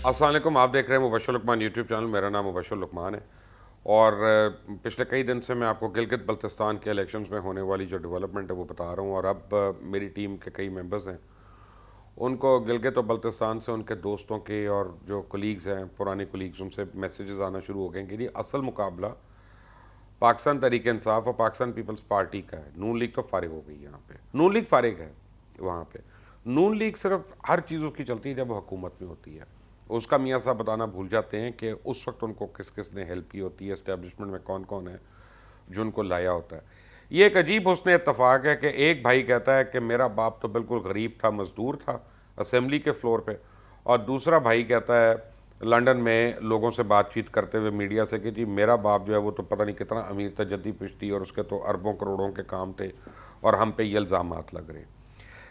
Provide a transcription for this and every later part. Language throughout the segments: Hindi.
अस्सलाम वालेकुम। आप देख रहे हैं मुबशर लुकमान यूट्यूब चैनल। मेरा नाम मुबशर लुकमान है और पिछले कई दिन से मैं आपको गिलगित बल्तिस्तान के इलेक्शंस में होने वाली जो डेवलपमेंट है वो बता रहा हूँ। और अब मेरी टीम के कई मेंबर्स हैं, उनको गिलगित और बल्तिस्तान से उनके दोस्तों के और जो कलीग्स हैं, पुराने कलीग्स, उनसे मैसेजेस आना शुरू हो गए कि जी असल मुकाबला पाकिस्तान तहरीक इंसाफ और पाकिस्तान पीपल्स पार्टी का है। नून लीग तो फारिग हो गई। यहाँ पे नून लीग फारिग है। वहाँ पे नून लीग सिर्फ हर चीज़ उसकी चलती है जब वो हुकूमत में होती है। उसका मियाँ साहब बताना भूल जाते हैं कि उस वक्त उनको किस किस ने हेल्प की होती है, इस्टेब्लिशमेंट में कौन कौन है जो उनको लाया होता है। ये एक अजीब हुस्न इत्तफाक है कि एक भाई कहता है कि मेरा बाप तो बिल्कुल गरीब था, मजदूर था असेंबली के फ्लोर पे, और दूसरा भाई कहता है लंदन में लोगों से बातचीत करते हुए मीडिया से कि जी मेरा बाप जो है वो तो पता नहीं कितना अमीर था, जद्दी पिश्ती, और उसके तो अरबों करोड़ों के काम थे और हम पे ये इल्ज़ामात लग रहे हैं।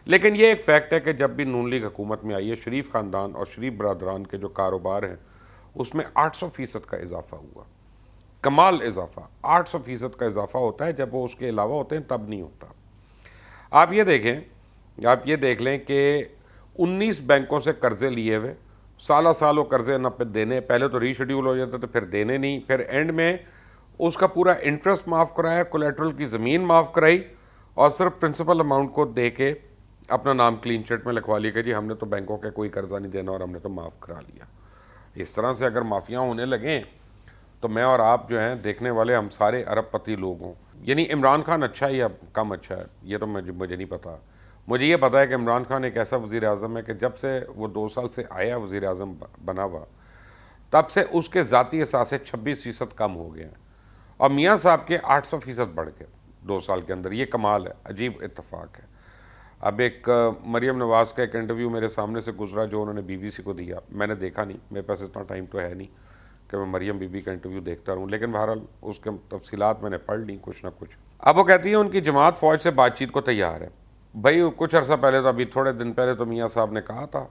लेकिन ये एक फैक्ट है कि जब भी नून लीग हुकूमत में आई है, शरीफ ख़ानदान और शरीफ बरदरान के जो कारोबार हैं उसमें 800% का इजाफा हुआ। कमाल इजाफा, 800% का इजाफा होता है। जब वो उसके अलावा होते हैं तब नहीं होता। आप ये देखें, आप ये देख लें कि 19 बैंकों से कर्जे लिए हुए, साला साल वो कर्जे न पे देने, पहले तो रीशेड्यूल हो जाते थे, फिर देने नहीं, फिर एंड में उसका पूरा इंटरेस्ट माफ़ कराया, कोलेट्रल की ज़मीन माफ़ कराई और सिर्फ प्रिंसिपल अमाउंट को दे के अपना नाम क्लीन चिट में लिखवा लिया कि जी हमने तो बैंकों का कोई कर्जा नहीं देना और हमने तो माफ़ करा लिया। इस तरह से अगर माफिया होने लगें तो मैं और आप जो हैं देखने वाले, हम सारे अरबपति लोग हों। यानी इमरान खान अच्छा है या कम अच्छा है ये तो मुझे नहीं पता। मुझे ये पता है कि इमरान खान एक ऐसा वज़ीर आज़म है कि जब से वो 2 साल से आया वज़ीर आज़म बना हुआ, तब से उसके ज़ाती एहसास 26% कम हो गए हैं और मियाँ साहब के 800% बढ़ गए 2 साल के अंदर। ये कमाल है, अजीब इत्तेफाक है। अब एक मरीम नवाज़ का एक इंटरव्यू मेरे सामने से गुजरा जो उन्होंने बीबीसी को दिया, मैंने देखा नहीं, मेरे पास इतना टाइम तो है नहीं कि मैं मरीम बीबी का इंटरव्यू देखता रहूँ, लेकिन बहरहाल उसके तफसीलात मैंने पढ़ ली कुछ ना कुछ। अब वो कहती है उनकी जमात फ़ौज से बातचीत को तैयार है। भाई कुछ अर्सा पहले तो, अभी थोड़े दिन पहले तो मियाँ साहब ने कहा था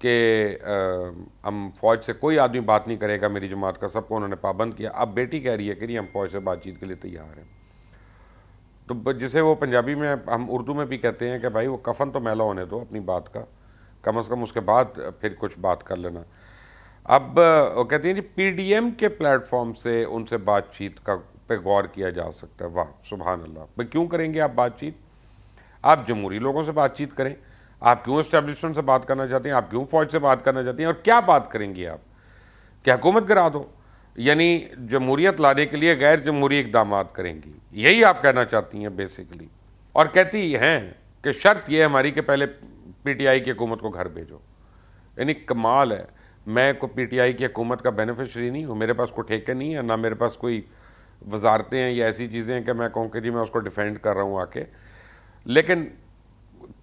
कि हम फ़ौज से कोई आदमी बात नहीं करेगा मेरी जमात का, सबको उन्होंने पाबंद किया। अब बेटी कह रही है कि नहीं हम फ़ौज से बातचीत के लिए तैयार हैं। तो जिसे वो पंजाबी में, हम उर्दू में भी कहते हैं कि भाई वो कफन तो मैला होने दो अपनी बात का, कम से कम उसके बाद फिर कुछ बात कर लेना। अब वो कहती हैं जी पीडीएम के प्लेटफॉर्म से उनसे बातचीत का पे गौर किया जा सकता है। वाह सुभान अल्लाह। भाई क्यों करेंगे आप बातचीत? आप जमहूरी लोगों से बातचीत करें। आप क्यों इस्टेब्लिशमेंट से बात करना चाहते हैं? आप क्यों फ़ौज से बात करना चाहते हैं? और क्या बात करेंगे आप? क्या हुकूमत गिरा दो? यानी जमहूरियत लाने के लिए गैर जमहूरी इकदाम करेंगी, यही आप कहना चाहती हैं बेसिकली। और कहती हैं कि शर्त यह हमारी कि पहले पीटीआई की हुकूमत को घर भेजो। यानी कमाल है। मैं को पीटीआई की हुकूमत का बेनिफिशरी नहीं हूँ, मेरे पास कोई ठेके नहीं है, ना मेरे पास कोई वजारतें हैं या ऐसी चीज़ें हैं कि मैं कहूँ कि जी मैं उसको डिफेंड कर रहा हूँ आके। लेकिन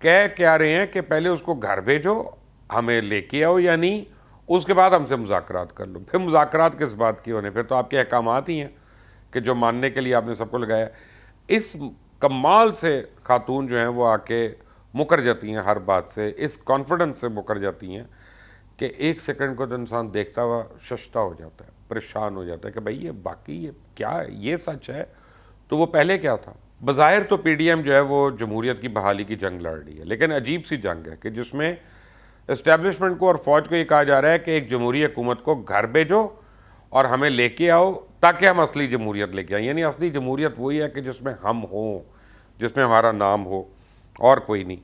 कह क्या रहे हैं कि पहले उसको घर भेजो, हमें लेके आओ, यानी उसके बाद हमसे मुज़ाकरात कर लो। फिर मुज़ाकरात किस बात की होने, फिर तो आपके अहकामात ही हैं कि जो मानने के लिए आपने सबको लगाया। इस कमाल से खातून जो हैं वो आके मुकर जाती हैं हर बात से, इस कॉन्फिडेंस से मुकर जाती हैं कि एक सेकंड को तो इंसान देखता हुआ शशता हो जाता है, परेशान हो जाता है कि भाई ये बाकी ये क्या है, ये सच है तो वो पहले क्या था। बज़ाहिर तो पीडीएम जो है वो जमहूरियत की बहाली की जंग लड़ रही है, लेकिन अजीब सी जंग है कि जिसमें इस्टेब्लिशमेंट को और फौज को ये कहा जा रहा है कि एक जमहूरी हुकूमत को घर भेजो और हमें लेके आओ ताकि हम असली जमहूरियत लेके आए। यानी असली जमहूरियत वही है कि जिसमें हम हों, जिसमें हमारा नाम हो और कोई नहीं।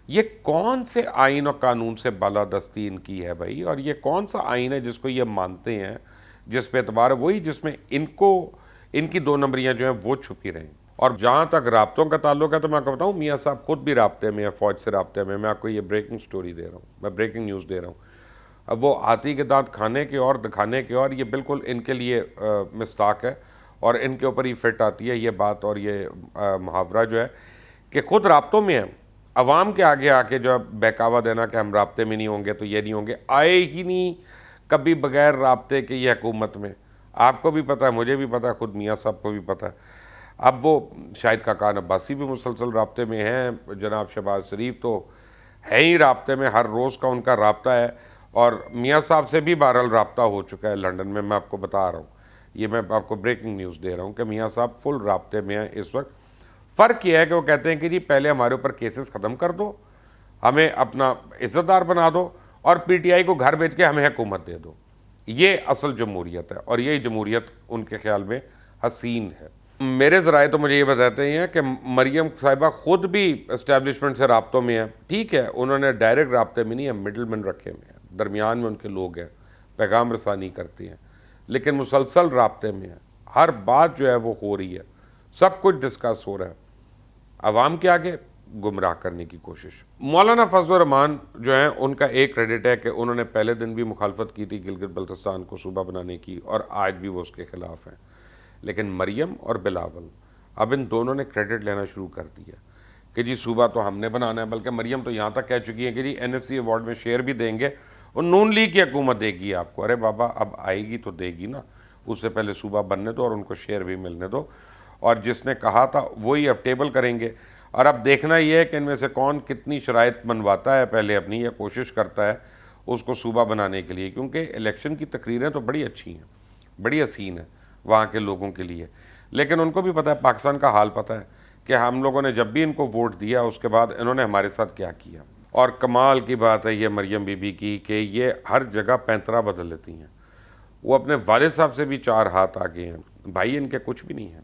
ये कौन से आइन और कानून से बालादस्ती इनकी है भाई? और ये कौन सा आइन है जिसको ये मानते हैं, जिस पे एतबार है वही जिसमें इनको इनकी 2 नंबरियाँ जो हैं वो छुपी रहें। और जहाँ तक राब्तों का ताल्लुक है तो मैं आपको बताऊँ, मियाँ साहब खुद भी राब्ते में है, फ़ौज से राब्ते में। मैं आपको ये ब्रेकिंग स्टोरी दे रहा हूँ, मैं ब्रेकिंग न्यूज़ दे रहा हूँ। अब वो हाथी के दांत खाने के और दिखाने के और, ये बिल्कुल इनके लिए मिस्ताक है और इनके ऊपर ही फिट आती है ये बात और ये मुहावरा जो है कि खुद राब्तों में है, अवाम के आगे आके जो बहकावा देना कि हम राब्ते में नहीं होंगे तो ये नहीं होंगे, आए ही नहीं कभी बगैर राब्ते के ये हुकूमत में। आपको भी पता है, मुझे भी पता है, खुद मियाँ साहब को भी पता है। अब वो शाहिद खाकान अब्बासी भी मुसलसल राब्ते में हैं, जनाब शहबाज शरीफ तो है ही राब्ते में, हर रोज़ का उनका राब्ता है। और मियाँ साहब से भी बहरहाल राब्ता हो चुका है लंदन में, मैं आपको बता रहा हूँ, ये मैं आपको ब्रेकिंग न्यूज़ दे रहा हूँ कि मियाँ साहब फुल राब्ते में हैं इस वक्त। फ़र्क यह है कि वो कहते हैं कि जी पहले हमारे ऊपर केसेस ख़त्म कर दो, हमें अपना इज़्ज़तदार बना दो, और पीटीआई को घर भेज के हमें हुकूमत दे दो। ये असल जमहूरियत है और यही जमहूरियत उनके ख्याल में हसीन है। मेरे ज़राए तो मुझे ये बताते हैं कि मरियम साहिबा ख़ुद भी इस्टेब्लिशमेंट से राब्तों में है। ठीक है, उन्होंने डायरेक्ट राब्ते में नहीं है, मिडल मैन रखे हुए हैं, दरमियान में उनके लोग हैं, पैगाम रसानी करते हैं, लेकिन मुसलसल राब्ते में है। हर बात जो है वो हो रही है, सब कुछ डिस्कस हो रहा है, अवाम के आगे गुमराह करने की कोशिश। मौलाना फजल रहमान जो है उनका एक क्रेडिट है कि उन्होंने पहले दिन भी मुखालफत की थी गिलगित बल्तिस्तान को सूबा बनाने की और आज भी वो उसके खिलाफ हैं। लेकिन मरियम और बिलावल अब इन दोनों ने क्रेडिट लेना शुरू कर दिया कि जी सूबा तो हमने बनाना है, बल्कि मरियम तो यहाँ तक कह चुकी है कि जी एनएफसी अवार्ड में शेयर भी देंगे और नून लीग की हुकूमत देगी आपको। अरे बाबा, अब आएगी तो देगी ना, उससे पहले सूबा बनने दो और उनको शेयर भी मिलने दो। और जिसने कहा था वही अब टेबल करेंगे। और अब देखना यह है कि इनमें से कौन कितनी शराइत मनवाता है पहले अपनी, या कोशिश करता है उसको सूबा बनाने के लिए, क्योंकि इलेक्शन की तकरीरें तो बड़ी अच्छी हैं, बड़ी हसीन है वहाँ के लोगों के लिए। लेकिन उनको भी पता है, पाकिस्तान का हाल पता है कि हम लोगों ने जब भी इनको वोट दिया उसके बाद इन्होंने हमारे साथ क्या किया। और कमाल की बात है ये मरियम बीबी की कि ये हर जगह पैंतरा बदल लेती हैं। वो अपने वालिद साहब से भी 4 हाथ आगे हैं, भाई इनके कुछ भी नहीं है।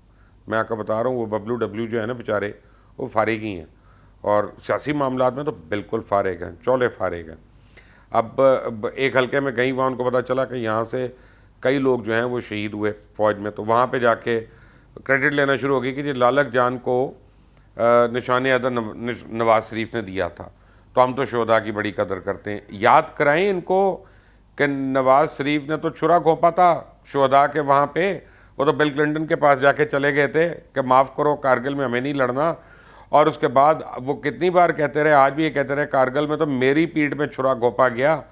मैं आपको बता रहा हूँ, वो बबलू डब्लू जो है ना बेचारे, वो फारिग ही हैं और सियासी मामलात में तो बिल्कुल फारिग हैं, चौले फारिग हैं। अब एक हल्के में गई, वहाँ उनको पता चला कि यहाँ से कई लोग जो हैं वो शहीद हुए फ़ौज में, तो वहाँ पे जाके क्रेडिट लेना शुरू हो गई कि जी लालक जान को निशान अदर नवाज शरीफ ने दिया था, तो हम तो शोहदा की बड़ी कदर करते हैं। याद कराएं इनको कि नवाज शरीफ ने तो छुरा घोंपा था शोहदा के वहाँ पे, वो तो बिल क्लिंटन के पास जाके चले गए थे कि माफ़ करो, कारगिल में हमें नहीं लड़ना। और उसके बाद वो कितनी बार कहते रहे, आज भी ये कहते रहे, कारगिल में तो मेरी पीठ में छुरा घोंपा गया।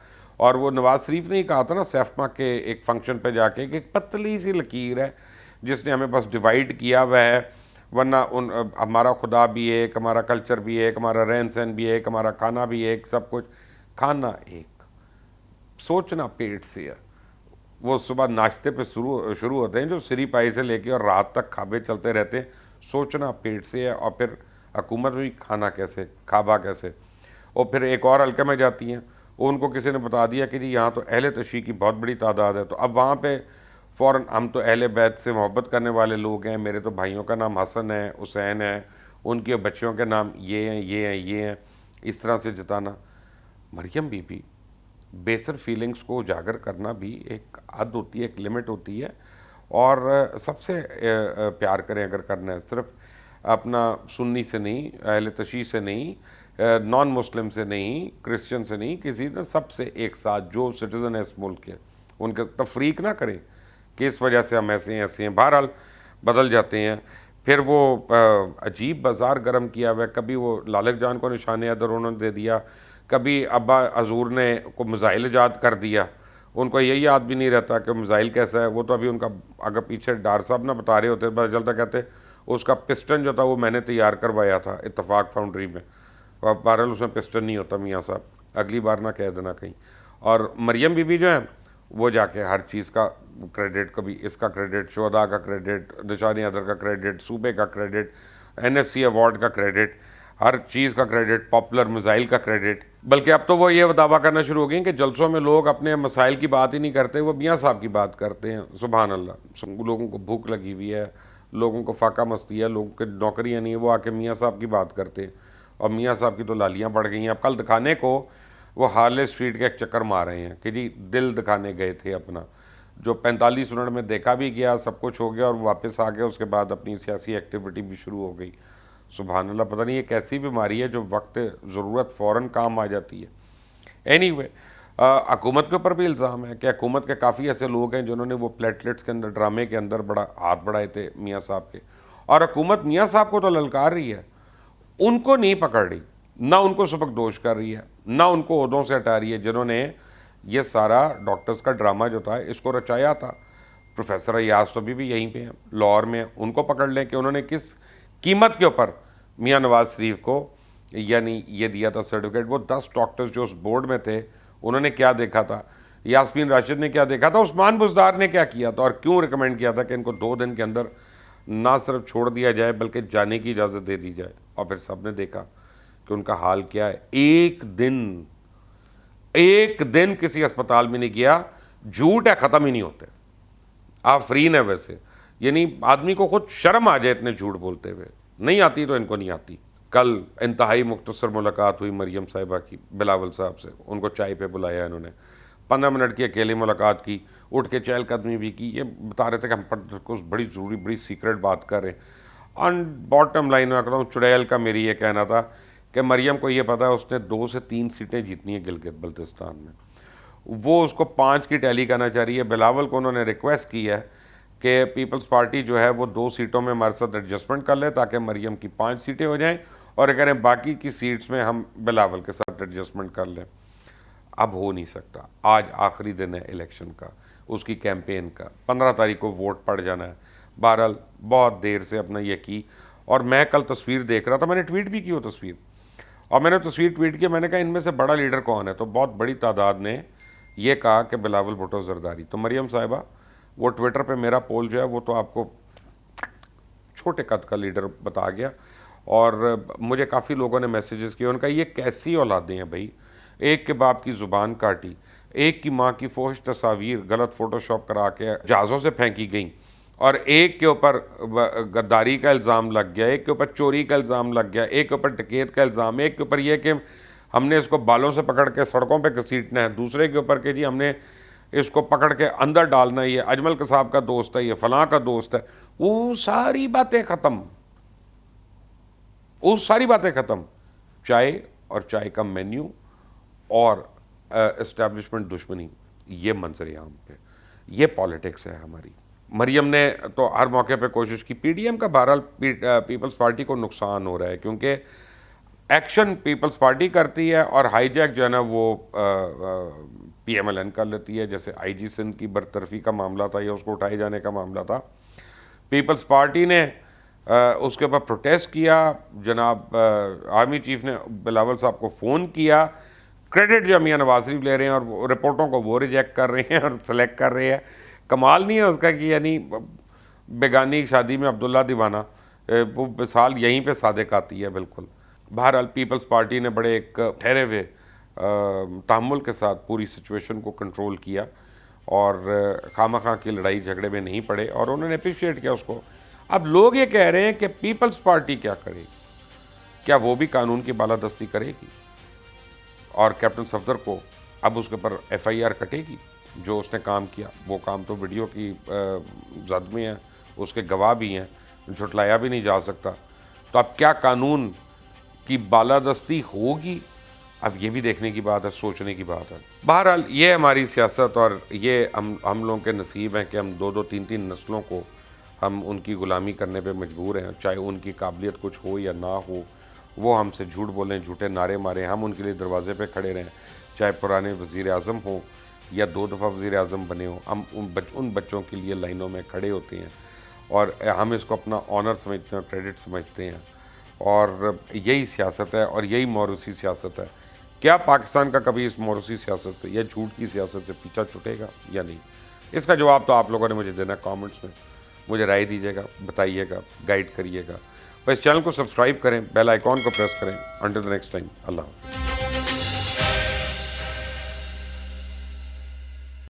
और वो नवाज शरीफ ने ही कहा था ना सैफमा के एक फंक्शन पे जाके कि एक पतली सी लकीर है जिसने हमें बस डिवाइड किया हुआ है, वरना हमारा खुदा भी एक, हमारा कल्चर भी एक, हमारा रहन सहन भी एक, हमारा खाना भी एक, सब कुछ। खाना एक, सोचना पेट से है। वो सुबह नाश्ते पे शुरू होते हैं जो सिरी पाई से लेके और रात तक खाबे चलते रहते हैं। सोचना पेट से है और फिर हुकूमत भी खाना कैसे, खाबा कैसे। और फिर एक और हल्के में जाती हैं, उनको किसी ने बता दिया कि जी यहाँ तो अहले तशी की बहुत बड़ी तादाद है, तो अब वहाँ पे फ़ौरन हम तो अहले बैत से मोहब्बत करने वाले लोग हैं, मेरे तो भाइयों का नाम हसन है, हुसैन है, उनके बच्चों के नाम ये हैं, ये हैं, ये हैं, इस तरह से जताना। मरियम बीबी बेसर फीलिंग्स को उजागर करना भी एक हद होती है, एक लिमिट होती है। और सबसे प्यार करें अगर करना है, सिर्फ अपना सुन्नी से नहीं, अहले तशी से नहीं, नॉन मुस्लिम से नहीं, क्रिश्चियन से नहीं, किसी ने सबसे एक साथ जो सिटीज़न है इस मुल्क के, उनके तफरीक ना करें कि इस वजह से हम ऐसे हैं। बहरहाल बदल जाते हैं। फिर वो अजीब बाज़ार गर्म किया हुआ है, कभी वो लालक जान को निशान अदर उन्होंने दे दिया, कभी अब्बा हजूर ने को मिज़ाइल ईजाद कर दिया। उनको यही याद भी नहीं रहता कि मिज़ाइल कैसा है। वो तो अभी उनका अगर पीछे डार साहब ना बता रहे होते, पता चलता, कहते उसका पिस्टन जो था वो मैंने तैयार करवाया था इत्तफाक फाउंड्री में। और बहरहाल उसमें पिस्टन नहीं होता मियाँ साहब, अगली बार ना कह देना कहीं। और मरियम बीबी जो है वो जाके हर चीज़ का क्रेडिट, कभी इसका क्रेडिट, शोहदा का क्रेडिट, निशान अदर का क्रेडिट, सूबे का क्रेडिट, एनएफसी अवार्ड का क्रेडिट, हर चीज़ का क्रेडिट, पॉपुलर मिसाइल का क्रेडिट। बल्कि अब तो वो ये दावा करना शुरू हो गई कि जलसों में लोग अपने मसाइल की बात ही नहीं करते, वो मियाँ साहब की बात करते हैं। सुभान अल्लाह, लोगों को भूख लगी हुई है, लोगों को फाका मस्ती है, लोगों की नौकरियाँ नहीं है, वो आके मियाँ साहब की बात करते हैं। और मियाँ साहब की तो लालियाँ बढ़ गई हैं। अब कल दिखाने को वो हार्ले स्ट्रीट का एक चक्कर मार रहे हैं कि जी दिल दिखाने गए थे अपना, जो 45 मिनट में देखा भी गया, सब कुछ हो गया और वापस आ गया। उसके बाद अपनी सियासी एक्टिविटी भी शुरू हो गई। सुभान अल्लाह, पता नहीं ये कैसी बीमारी है जो वक्त ज़रूरत फ़ौरन काम आ जाती है। एनीवे, हुकूमत के ऊपर भी इल्ज़ाम है कि हुकूमत के काफ़ी ऐसे लोग हैं जिन्होंने वो प्लेटलेट्स के अंदर, ड्रामे के अंदर बड़ा हाथ बढ़ाए थे मियाँ साहब के। और हुकूमत मियाँ साहब को तो ललकार रही है, उनको नहीं पकड़ रही, ना उनको सबकदोश कर रही है, ना उनको ओहदों से हटा रही है। जिन्होंने ये सारा डॉक्टर्स का ड्रामा जो था इसको रचाया था, प्रोफेसर अयाज तो भी यहीं पे हैं, लाहौर में, उनको पकड़ लें कि उन्होंने किस कीमत के ऊपर मियाँ नवाज शरीफ को यानी ये दिया था सर्टिफिकेट। वो 10 डॉक्टर्स जो उस बोर्ड में थे उन्होंने क्या देखा था, यास्मीन राशिद ने क्या देखा था, उस्मान बुज़दार ने क्या किया था, और क्यों रिकमेंड किया था कि इनको 2 दिन के अंदर ना सिर्फ छोड़ दिया जाए बल्कि जाने की इजाज़त दे दी जाए। और फिर सब ने देखा कि उनका हाल क्या है। एक दिन किसी अस्पताल में नहीं गया, झूठ है ख़त्म ही नहीं होते। आप फ्री हैं वैसे, यानी आदमी को खुद शर्म आ जाए इतने झूठ बोलते हुए। नहीं आती तो इनको नहीं आती। कल इंतहाई मुख्तसर मुलाकात हुई मरियम साहिबा की बिलावल साहब से, उनको चाय पे बुलाया इन्होंने, 15 मिनट की अकेली मुलाकात की, उठ के चहलकदमी भी की। ये बता रहे थे कि हम पर कुछ बड़ी ज़रूरी बड़ी सीक्रेट बात कर रहे हैं। ऑन बॉटम लाइन में कहता हूँ, चुड़ैल का मेरी ये कहना था कि मरियम को ये पता है उसने 2 से 3 सीटें जीतनी है गिलगित बल्तिस्तान में, वो उसको 5 की टैली करना चाह रही है। बिलावल को उन्होंने रिक्वेस्ट की है कि पीपल्स पार्टी जो है वो 2 सीटों में हमारे साथ एडजस्टमेंट कर ले ताकि मरियम की 5 सीटें हो जाएं, और अगर बाकी की सीट्स में हम बिलावल के साथ एडजस्टमेंट कर लें। अब हो नहीं सकता। आज आखिरी दिन है इलेक्शन का, उसकी कैंपेन का, 15 तारीख को वोट पड़ जाना है। बहरहाल बहुत देर से अपना ये की, और मैं कल तस्वीर देख रहा था, मैंने ट्वीट भी की वो तस्वीर, और मैंने तस्वीर ट्वीट की, मैंने कहा इनमें से बड़ा लीडर कौन है, तो बहुत बड़ी तादाद ने ये कहा कि बिलावल भुट्टो जरदारी। तो मरियम साहिबा, वो ट्विटर पे मेरा पोल जो है वो तो आपको छोटे कद का लीडर बता गया, और मुझे काफ़ी लोगों ने मैसेजेस किए, उनका ये कैसी औलादें हैं भाई, एक के बाप की ज़ुबान काटी, एक की माँ की फोश तस्वीर गलत फ़ोटोशॉप करा के जहाज़ों से फेंकी गई, और एक के ऊपर गद्दारी का इल्ज़ाम लग गया, एक के ऊपर चोरी का इल्ज़ाम लग गया, एक के ऊपर डकैत का इल्ज़ाम, एक के ऊपर यह कि हमने इसको बालों से पकड़ के सड़कों पे घसीटना है, दूसरे के ऊपर कि जी हमने इसको पकड़ के अंदर डालना है, ये अजमल कसाब का दोस्त है, ये फलां का दोस्त है। वो सारी बातें ख़त्म, वो सारी बातें ख़त्म। चाय और चाय का मेन्यू और इस्टेब्लिशमेंट दुश्मनी, ये मंजर आम पे, ये पॉलिटिक्स है हमारी। मरियम ने तो हर मौके पे कोशिश की। पीडीएम का बहरहाल पीपल्स पार्टी को नुकसान हो रहा है, क्योंकि एक्शन पीपल्स पार्टी करती है और हाईजैक जो है ना वो पीएमएलएन कर लेती है। जैसे आईजी सिंध की बरतरफी का मामला था या उसको उठाए जाने का मामला था, पीपल्स पार्टी ने उसके ऊपर प्रोटेस्ट किया। जनाब आर्मी चीफ ने बिलावल साहब को फ़ोन किया, क्रेडिट जो मियां नवाज शरीफ ले रहे हैं और रिपोर्टों को वो रिजेक्ट कर रहे हैं और सेलेक्ट कर रहे हैं। कमाल नहीं है उसका कि यानी बेगानी शादी में अब्दुल्ला दीवाना, वो मिसाल यहीं पे सादिक आती है बिल्कुल। बहरहाल पीपल्स पार्टी ने बड़े एक ठहरे हुए तहम्मुल के साथ पूरी सिचुएशन को कंट्रोल किया और खामखा की लड़ाई झगड़े में नहीं पड़े, और उन्होंने अप्रिशिएट किया उसको। अब लोग ये कह रहे हैं कि पीपल्स पार्टी क्या करेगी, क्या वो भी कानून की बालादस्ती करेगी और कैप्टन सफदर को अब उसके ऊपर एफआईआर कटेगी? जो उसने काम किया वो काम तो वीडियो की जद में है, उसके गवाह भी हैं, झुटलाया भी नहीं जा सकता। तो अब क्या कानून की बालादस्ती होगी, अब ये भी देखने की बात है, सोचने की बात है। बहरहाल ये हमारी सियासत, और ये हम लोगों के नसीब हैं कि हम 2-2, 3-3 नस्लों को हम उनकी ग़ुलामी करने पे मजबूर हैं। चाहे उनकी काबिलियत कुछ हो या ना हो, वो हमसे झूठ बोलें, झूठे नारे मारें, हम उनके लिए दरवाजे पे खड़े रहें। चाहे पुराने वज़ीर आज़म हो या 2 दफ़ा वज़ीर आज़म बने हो, हम उन बच्चों के लिए लाइनों में खड़े होते हैं, और हम इसको अपना ऑनर समझते हैं, क्रेडिट समझते हैं, और यही सियासत है और यही मौरूसी सियासत है। क्या पाकिस्तान का कभी इस मौरूसी सियासत से या झूठ की सियासत से पीछा छूटेगा या नहीं? इसका जवाब तो आप लोगों ने मुझे देना कमेंट्स में। मुझे राय दीजिएगा, बताइएगा, गाइड करिएगा, और इस चैनल को सब्सक्राइब करें, बेल आइकॉन को प्रेस करें। अंटिल द नेक्स्ट टाइम, अल्लाह हाफ़िज़।